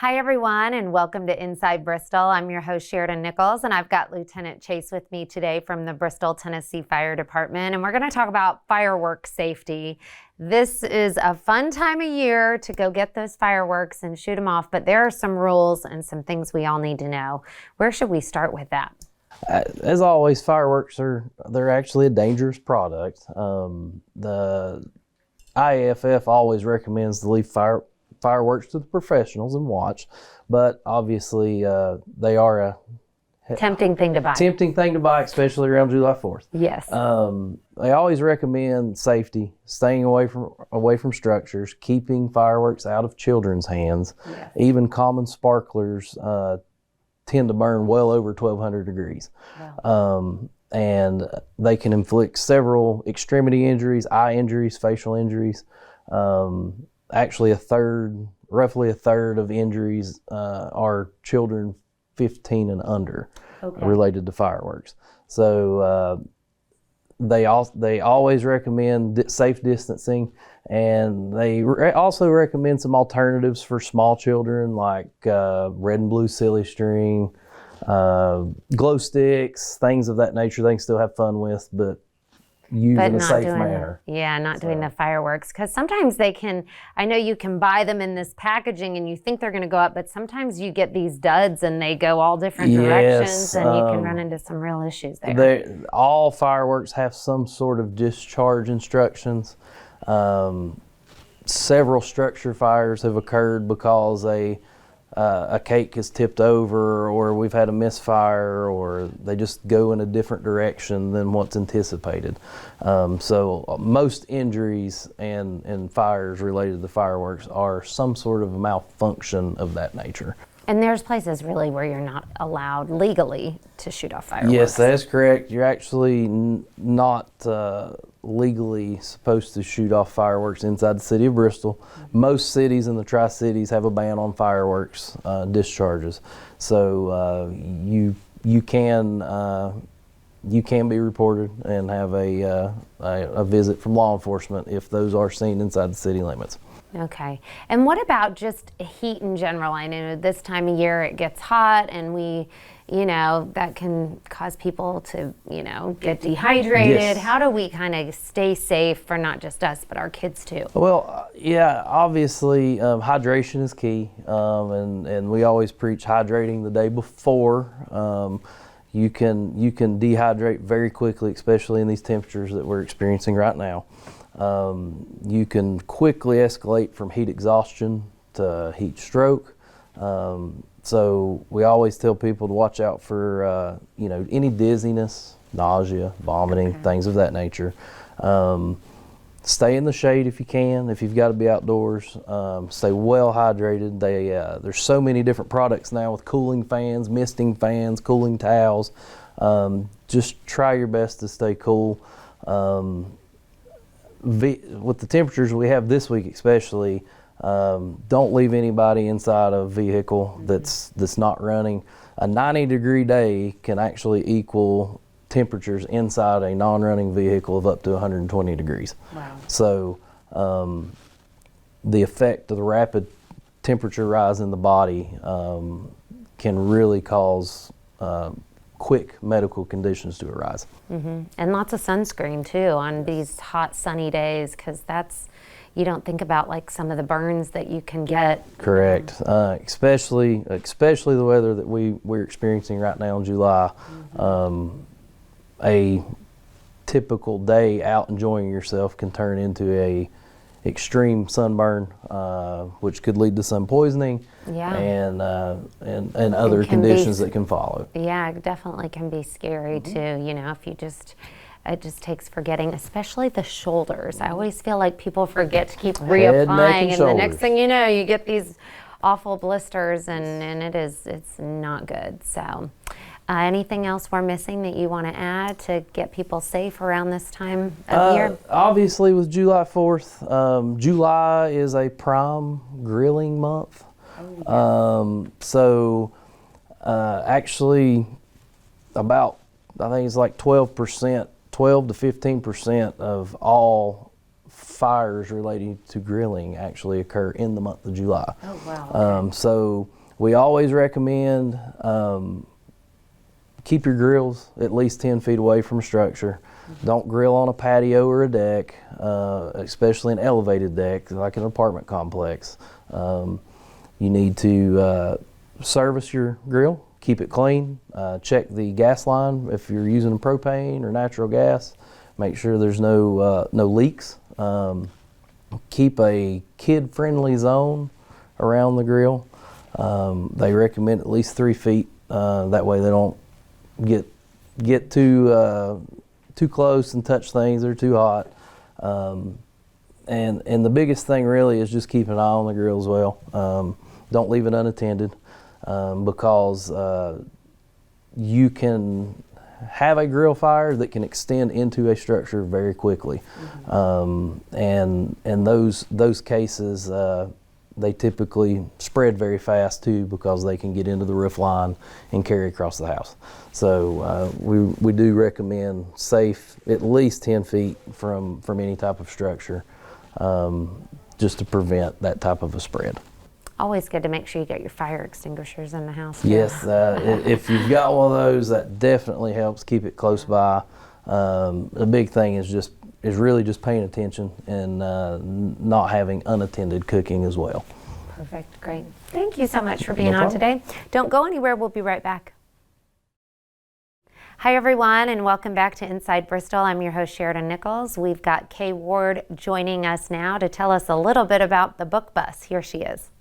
Hi, everyone, and welcome to Inside Bristol. I'm your host, Sheridan Nichols, and I've got Lieutenant Chase with me today from the Bristol, Tennessee Fire Department, and we're going to talk about fireworks safety. This is a fun time of year to go get those fireworks and shoot them off, but there are some rules and some things we all need to know. Where should we start with that? As always, fireworks they're actually a dangerous product. The IAFF always recommends to leave fireworks to the professionals and watch, but obviously they are a Tempting thing to buy. Especially around July 4th. Yes. They always recommend safety, staying away from structures, keeping fireworks out of children's hands. Yes. Even common sparklers tend to burn well over 1,200 degrees. Wow. And they can inflict several extremity injuries, eye injuries, facial injuries. Actually, roughly a third of injuries are children 15 and under, related to fireworks. So they always recommend safe distancing, and they also recommend some alternatives for small children, like red and blue silly string, glow sticks, things of that nature. They can still have fun with, but use in a safe manner. Not doing the fireworks, because sometimes I know you can buy them in this packaging and you think they're going to go up, but sometimes you get these duds and they go all different directions, and you can run into some real issues there. All fireworks have some sort of discharge instructions. Several structure fires have occurred because a cake is tipped over, or we've had a misfire, or they just go in a different direction than what's anticipated. So most injuries and fires related to fireworks are some sort of malfunction of that nature. And there's places really where you're not allowed legally to shoot off fireworks. Yes, that's correct. You're actually not legally supposed to shoot off fireworks inside the city of Bristol. Most cities in the Tri-Cities have a ban on fireworks discharges. So you can be reported and have a visit from law enforcement if those are seen inside the city limits. Okay. And what about just heat in general? I know this time of year it gets hot, and that can cause people to, get dehydrated. Yes. How do we kind of stay safe for not just us, but our kids too? Well, obviously hydration is key, and we always preach hydrating the day before. You can dehydrate very quickly, especially in these temperatures that we're experiencing right now. You can quickly escalate from heat exhaustion to heat stroke. So we always tell people to watch out for any dizziness, nausea, vomiting, things of that nature. Stay in the shade if you can. If you've got to be outdoors, stay well hydrated. There's so many different products now with cooling fans, misting fans, cooling towels. Just try your best to stay cool. With the temperatures we have this week especially, don't leave anybody inside a vehicle that's not running. A 90-degree day can actually equal temperatures inside a non-running vehicle of up to 120 degrees. Wow. So the effect of the rapid temperature rise in the body can really cause quick medical conditions to arise. Mm-hmm. And lots of sunscreen too on these hot sunny days, because you don't think about like some of the burns that you can get. Correct. Especially the weather that we're experiencing right now in July. A typical day out enjoying yourself can turn into a extreme sunburn, which could lead to sun poisoning. Yeah. And other conditions that can follow. Yeah, it definitely can be scary too. If it just takes forgetting, especially the shoulders. I always feel like people forget to keep reapplying, and the next thing you know, you get these awful blisters, and it's not good. So, anything else we're missing that you want to add to get people safe around this time of year? Obviously, with July 4th, July is a prime grilling month. So actually about, I think it's like 12% 12 to 15% of all fires relating to grilling actually occur in the month of July. Oh, wow. Okay. So we always recommend keep your grills at least 10 feet away from a structure. Don't grill on a patio or a deck, especially an elevated deck like an apartment complex. You need to service your grill, keep it clean, check the gas line if you're using propane or natural gas. Make sure there's no leaks. Keep a kid-friendly zone around the grill. They recommend at least 3 feet. That way they don't get too close and touch things that are too hot. And the biggest thing really is just keep an eye on the grill as well. Don't leave it unattended, because you can have a grill fire that can extend into a structure very quickly. And those cases, they typically spread very fast too, because they can get into the roof line and carry across the house. So we do recommend safe at least 10 feet from any type of structure, just to prevent that type of a spread. Always good to make sure you get your fire extinguishers in the house. Yes, if you've got one of those, that definitely helps keep it close by. The big thing is really just paying attention and not having unattended cooking as well. Perfect, great. Thank you so much for being on today. Don't go anywhere, we'll be right back. Hi everyone, and welcome back to Inside Bristol. I'm your host Sheridan Nichols. We've got Kay Ward joining us now to tell us a little bit about the book bus. Here she is.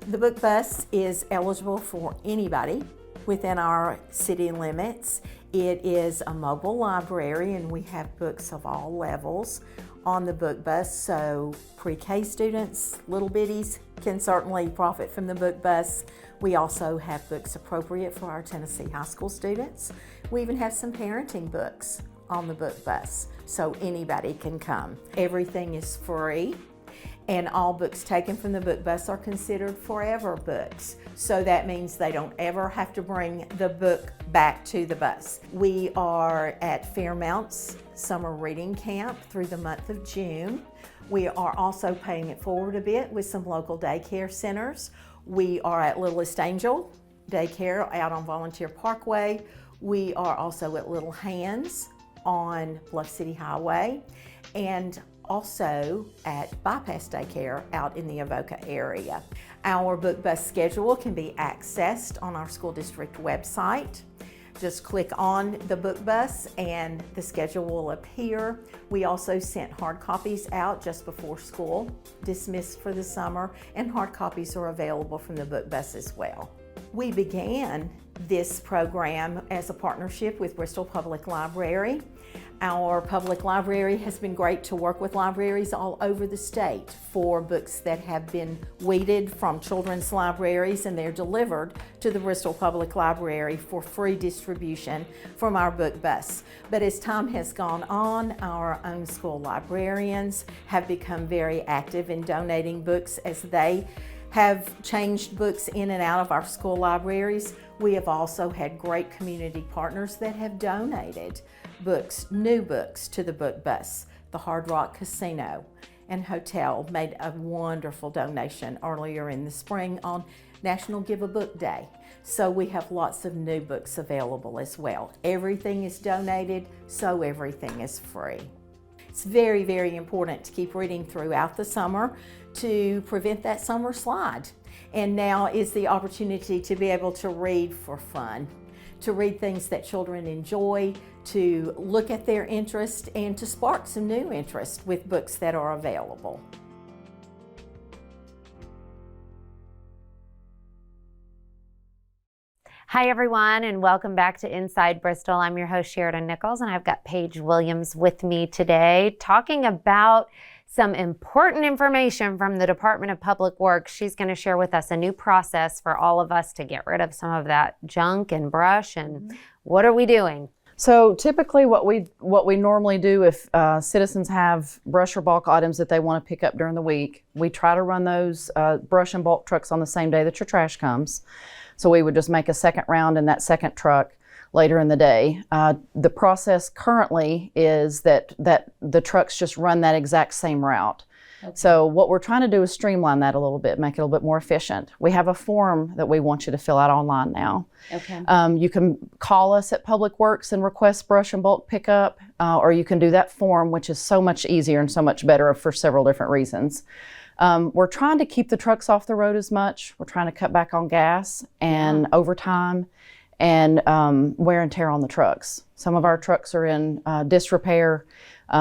The book bus is eligible for anybody within our city limits. It is a mobile library, and we have books of all levels on the book bus, so pre-K students, little bitties, can certainly profit from the book bus. We also have books appropriate for our Tennessee high school students. We even have some parenting books on the book bus, so anybody can come. Everything is free, and all books taken from the book bus are considered forever books. So that means they don't ever have to bring the book back to the bus. We are at Fairmount's summer reading camp through the month of June. We are also paying it forward a bit with some local daycare centers. We are at Littlest Angel Daycare out on Volunteer Parkway. We are also at Little Hands on Bluff City Highway, and also at Bypass Daycare out in the Avoca area. Our book bus schedule can be accessed on our school district website. Just click on the book bus and the schedule will appear. We also sent hard copies out just before school dismissed for the summer, and hard copies are available from the book bus as well. We began this program as a partnership with Bristol Public Library. Our public library has been great to work with libraries all over the state for books that have been weeded from children's libraries, and they're delivered to the Bristol Public Library for free distribution from our book bus. But as time has gone on, our own school librarians have become very active in donating books as they have changed books in and out of our school libraries. We have also had great community partners that have donated books, new books, to the book bus. The Hard Rock Casino and Hotel made a wonderful donation earlier in the spring on National Give a Book Day. So we have lots of new books available as well. Everything is donated, so everything is free. It's very, very important to keep reading throughout the summer to prevent that summer slide. And now is the opportunity to be able to read for fun, to read things that children enjoy, to look at their interest, and to spark some new interest with books that are available. Hi everyone, and welcome back to Inside Bristol. I'm your host Sheridan Nichols, and I've got Paige Williams with me today talking about some important information from the Department of Public Works. She's going to share with us a new process for all of us to get rid of some of that junk and brush, and what are we doing? So typically what we normally do if citizens have brush or bulk items that they want to pick up during the week, we try to run those brush and bulk trucks on the same day that your trash comes. So we would just make a second round in that second truck, later in the day. The process currently is that the trucks just run that exact same route. So what we're trying to do is streamline that a little bit, make it a little bit more efficient. We have a form that we want you to fill out online now. Okay. You can call us at Public Works and request brush and bulk pickup, or you can do that form, which is so much easier and so much better for several different reasons. We're trying to keep the trucks off the road as much. We're trying to cut back on gas and overtime and wear and tear on the trucks. Some of our trucks are in disrepair.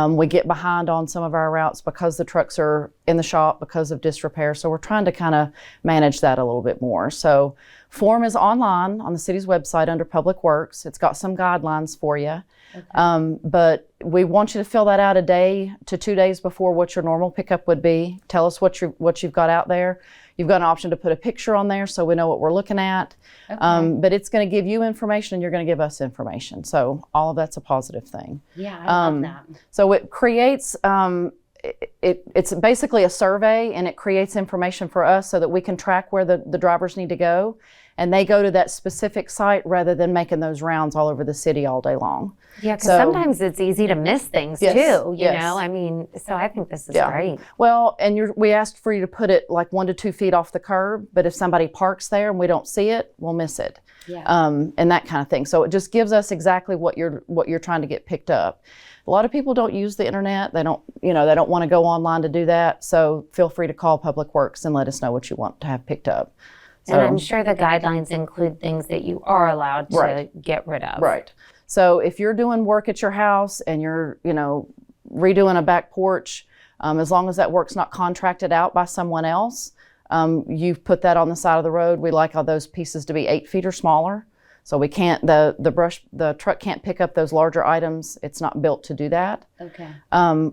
We get behind on some of our routes because the trucks are in the shop because of disrepair. So we're trying to kind of manage that a little bit more. So form is online on the city's website under Public Works. It's got some guidelines for you. Okay. But we want you to fill that out a day to 2 days before what your normal pickup would be. Tell us what you've got out there. You've got an option to put a picture on there so we know what we're looking at. Okay. But it's going to give you information and you're going to give us information. So all of that's a positive thing. Yeah, I love that. So it creates, it's basically a survey, and it creates information for us so that we can track where the drivers need to go. And they go to that specific site rather than making those rounds all over the city all day long. Yeah, because sometimes it's easy to miss things too, you know? I mean, so I think this is great. Well, and we asked for you to put it like 1 to 2 feet off the curb, but if somebody parks there and we don't see it, we'll miss it. Yeah. And that kind of thing. So it just gives us exactly what you're trying to get picked up. A lot of people don't use the internet. They don't want to go online to do that. So feel free to call Public Works and let us know what you want to have picked up. So, and I'm sure the guidelines include things that you are allowed to get rid of. Right. So if you're doing work at your house and you're, redoing a back porch, as long as that work's not contracted out by someone else, you've put that on the side of the road. We like all those pieces to be 8 feet or smaller. So we can't, the truck can't pick up those larger items. It's not built to do that. Okay.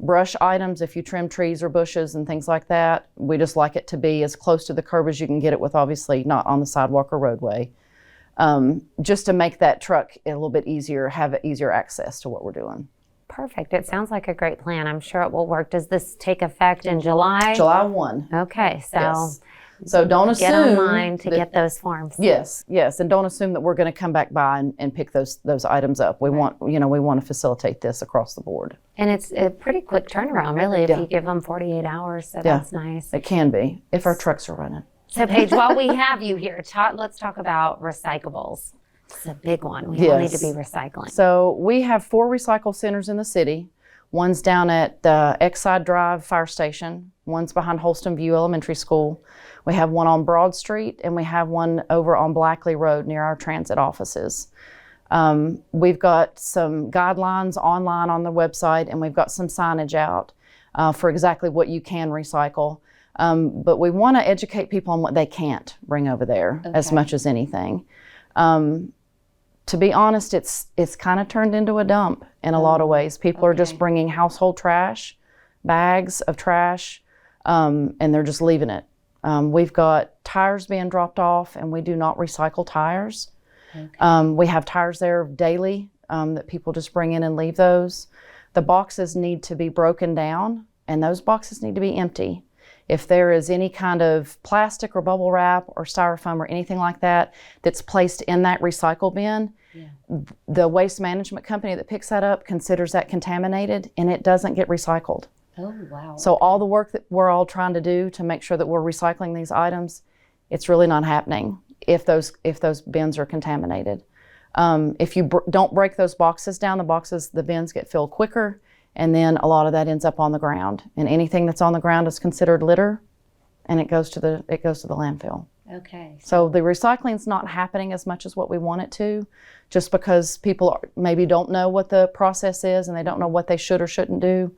Brush items, if you trim trees or bushes and things like that, we just like it to be as close to the curb as you can get it with, obviously not on the sidewalk or roadway. Just to make that truck a little bit easier, have easier access to what we're doing. Perfect. It sounds like a great plan. I'm sure it will work. Does this take effect in July? July 1. Okay. So. Yes. So don't assume get online to get those forms. Yes, and don't assume that we're going to come back by and pick those items up. We want to facilitate this across the board. And it's a pretty quick turnaround, really, if you give them 48 hours. So that's nice. It can be if our trucks are running. So Paige, while we have you here, let's talk about recyclables. It's a big one. We all need to be recycling. So we have 4 recycle centers in the city. One's down at the Exide Drive Fire Station. One's behind Holston View Elementary School. We have one on Broad Street, and we have one over on Blackley Road near our transit offices. We've got some guidelines online on the website, and we've got some signage out for exactly what you can recycle. But we want to educate people on what they can't bring over there as much as anything. To be honest, it's kind of turned into a dump in a lot of ways. People are just bringing household trash, bags of trash, and they're just leaving it. We've got tires being dropped off, and we do not recycle tires. We have tires there daily that people just bring in and leave those. The boxes need to be broken down, and those boxes need to be empty. If there is any kind of plastic or bubble wrap or styrofoam or anything like that that's placed in that recycle bin, the waste management company that picks that up considers that contaminated, and it doesn't get recycled. Oh, wow. So all the work that we're all trying to do to make sure that we're recycling these items, it's really not happening if those bins are contaminated. If you don't break those boxes down, the bins get filled quicker, and then a lot of that ends up on the ground. And anything that's on the ground is considered litter, and it goes to the landfill. Okay. So the recycling's not happening as much as what we want it to, just because people maybe don't know what the process is and they don't know what they should or shouldn't do.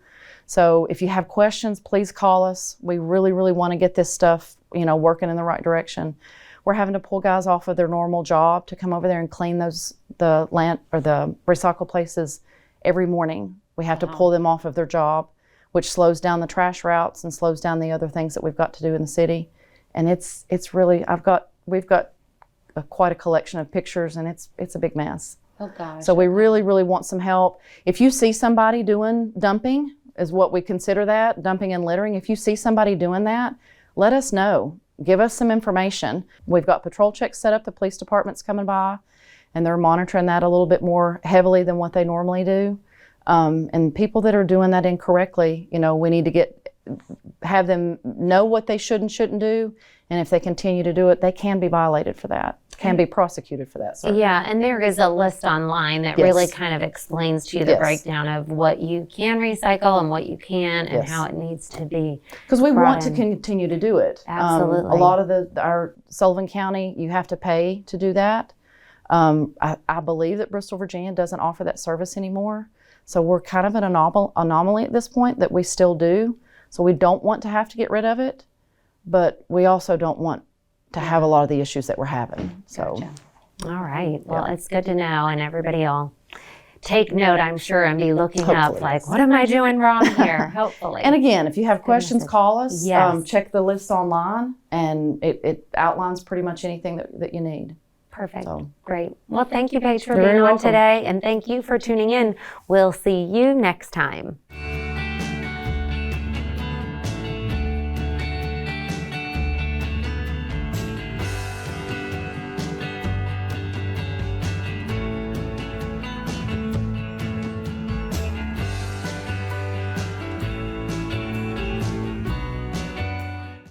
So if you have questions, please call us. We really, really want to get this stuff, working in the right direction. We're having to pull guys off of their normal job to come over there and clean the recycle places every morning. We have to pull them off of their job, which slows down the trash routes and slows down the other things that we've got to do in the city. And it's really, we've got quite a collection of pictures, and it's a big mess. Oh gosh. So we really, really want some help. If you see somebody doing dumping, is what we consider that, dumping and littering. If you see somebody doing that, let us know. Give us some information. We've got patrol checks set up. The police department's coming by. and they're monitoring that a little bit more heavily than what they normally do. And people that are doing that incorrectly, we need to have them know what they should and shouldn't do. And if they continue to do it, they can be violated for that, can be prosecuted for that. Sorry. Yeah, and there is a list online that really kind of explains to you the breakdown of what you can recycle and what you can and how it needs to be. Because we want to continue to do it. Absolutely. A lot of our Sullivan County, you have to pay to do that. I believe that Bristol, Virginia doesn't offer that service anymore. So we're kind of an anomaly at this point that we still do. So we don't want to have to get rid of it, but we also don't want to have a lot of the issues that we're having. So, Gotcha. All right. Well, it's good to know, and everybody will take note, I'm sure, and be looking up like, what am I doing wrong here? Hopefully. And again, if you have questions, call us. Yes. Check the list online, and it outlines pretty much anything that you need. Perfect. So. Great. Well, thank you, Paige, for You're being very on welcome. today, and thank you for tuning in. We'll see you next time.